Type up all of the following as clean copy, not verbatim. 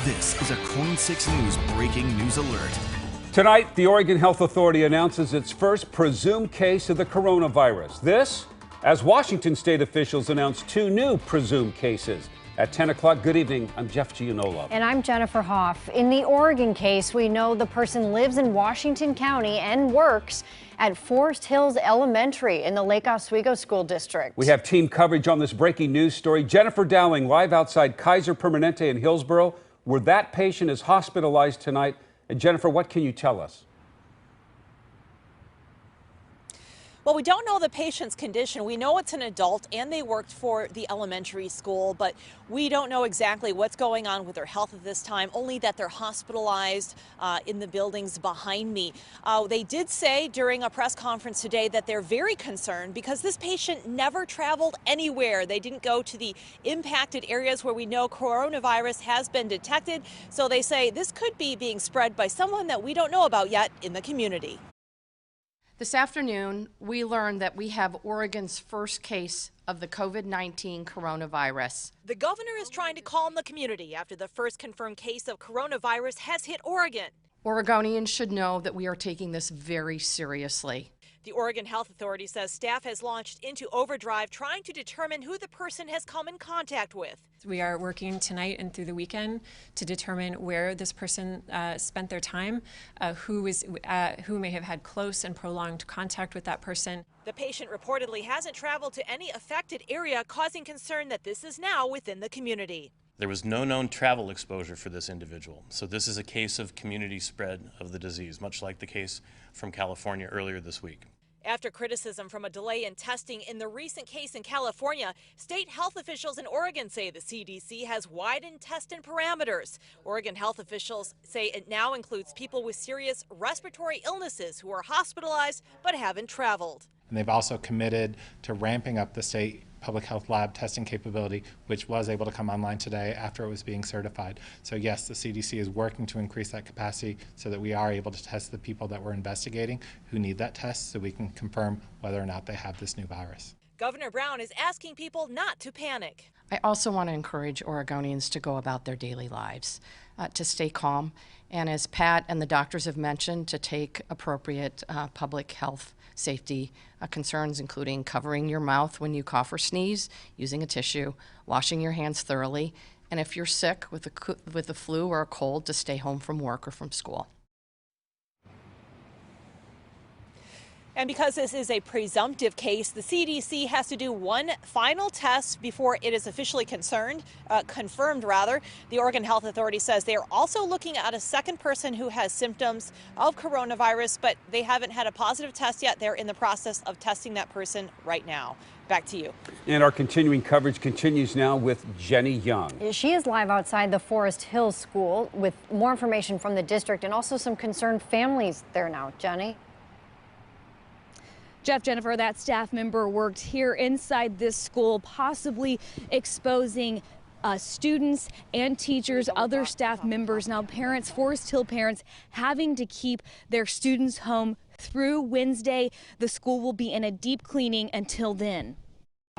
This is a KORN 6 News breaking news alert. Tonight, the Oregon Health Authority announces its first presumed case of the coronavirus. This, as Washington state officials announce 2 new presumed cases. At 10 o'clock, good evening, I'm Jeff Gianola. And I'm Jennifer Hoff. In the Oregon case, we know the person lives in Washington County and works at Forest Hills Elementary in the Lake Oswego School District. We have team coverage on this breaking news story. Jennifer Dowling live outside Kaiser Permanente in Hillsboro, where that patient is hospitalized tonight. And Jennifer, what can you tell us? Well, we don't know the patient's condition. We know it's an adult and they worked for the elementary school, but we don't know exactly what's going on with their health at this time, only that they're hospitalized in the buildings behind me. They did say during a press conference today that they're very concerned because this patient never traveled anywhere. They didn't go to the impacted areas where we know coronavirus has been detected. So they say this could be being spread by someone that we don't know about yet in the community. This afternoon, we learned that we have Oregon's first case of the COVID-19 coronavirus. The governor is trying to calm the community after the first confirmed case of coronavirus has hit Oregon. Oregonians should know that we are taking this very seriously. The Oregon Health Authority says staff has launched into overdrive trying to determine who the person has come in contact with. We are working tonight and through the weekend to determine where this person spent their time, who may have had close and prolonged contact with that person. The patient reportedly hasn't traveled to any affected area, causing concern that this is now within the community. There was no known travel exposure for this individual, so this is a case of community spread of the disease, much like the case from California earlier this week. After criticism from a delay in testing in the recent case in California, state health officials in Oregon say the CDC has widened testing parameters. Oregon health officials say it now includes people with serious respiratory illnesses who are hospitalized but haven't traveled. And they've also committed to ramping up the state public health lab testing capability, which was able to come online today after it was being certified. So yes, the CDC is working to increase that capacity so that we are able to test the people that we're investigating who need that test so we can confirm whether or not they have this new virus. Governor Brown is asking people not to panic. I also want to encourage Oregonians to go about their daily lives, to stay calm, and as Pat and the doctors have mentioned, to take appropriate public health safety concerns, including covering your mouth when you cough or sneeze, using a tissue, washing your hands thoroughly, and if you're sick with the flu or a cold, to stay home from work or from school. And because this is a presumptive case, the CDC has to do one final test before it is officially confirmed. The Oregon Health Authority says they are also looking at a second person who has symptoms of coronavirus, but they haven't had a positive test yet. They're in the process of testing that person right now. Back to you. And our continuing coverage continues now with Jenny Young. She is live outside the Forest Hills School with more information from the district and also some concerned families there now. Jenny? Jeff, Jennifer, that staff member worked here inside this school, possibly exposing students and teachers, other staff members. Now parents, Forest Hill parents, having to keep their students home through Wednesday. The school will be in a deep cleaning until then.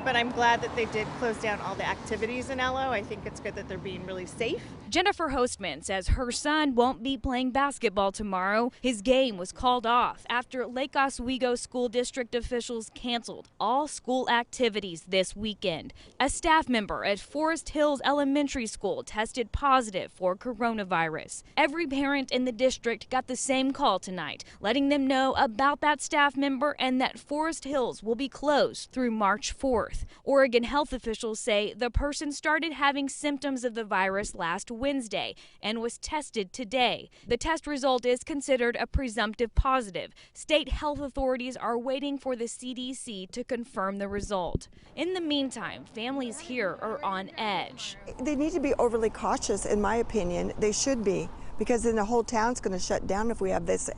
But I'm glad that they did close down all the activities in LO. I think it's good that they're being really safe. Jennifer Hostman says her son won't be playing basketball tomorrow. His game was called off after Lake Oswego School District officials canceled all school activities this weekend. A staff member at Forest Hills Elementary School tested positive for coronavirus. Every parent in the district got the same call tonight, letting them know about that staff member and that Forest Hills will be closed through March 4th. Oregon health officials say the person started having symptoms of the virus last Wednesday and was tested today. The test result is considered a presumptive positive. State health authorities are waiting for the CDC to confirm the result. In the meantime, families here are on edge. They need to be overly cautious, in my opinion. They should be, because then the whole town's going to shut down if we have this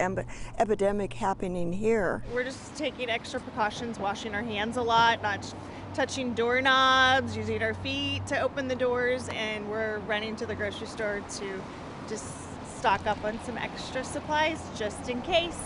epidemic happening here. We're just taking extra precautions, washing our hands a lot, not touching doorknobs, using our feet to open the doors, and we're running to the grocery store to just stock up on some extra supplies just in case.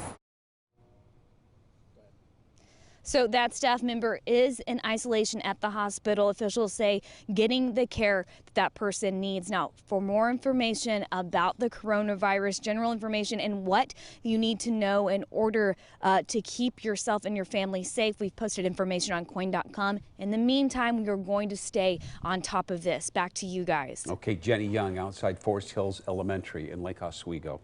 So that staff member is in isolation at the hospital. Officials say getting the care that person needs. Now, for more information about the coronavirus, general information, and what you need to know in order to keep yourself and your family safe, we've posted information on coin.com. In the meantime, we are going to stay on top of this. Back to you guys. Okay, Jenny Young outside Forest Hills Elementary in Lake Oswego.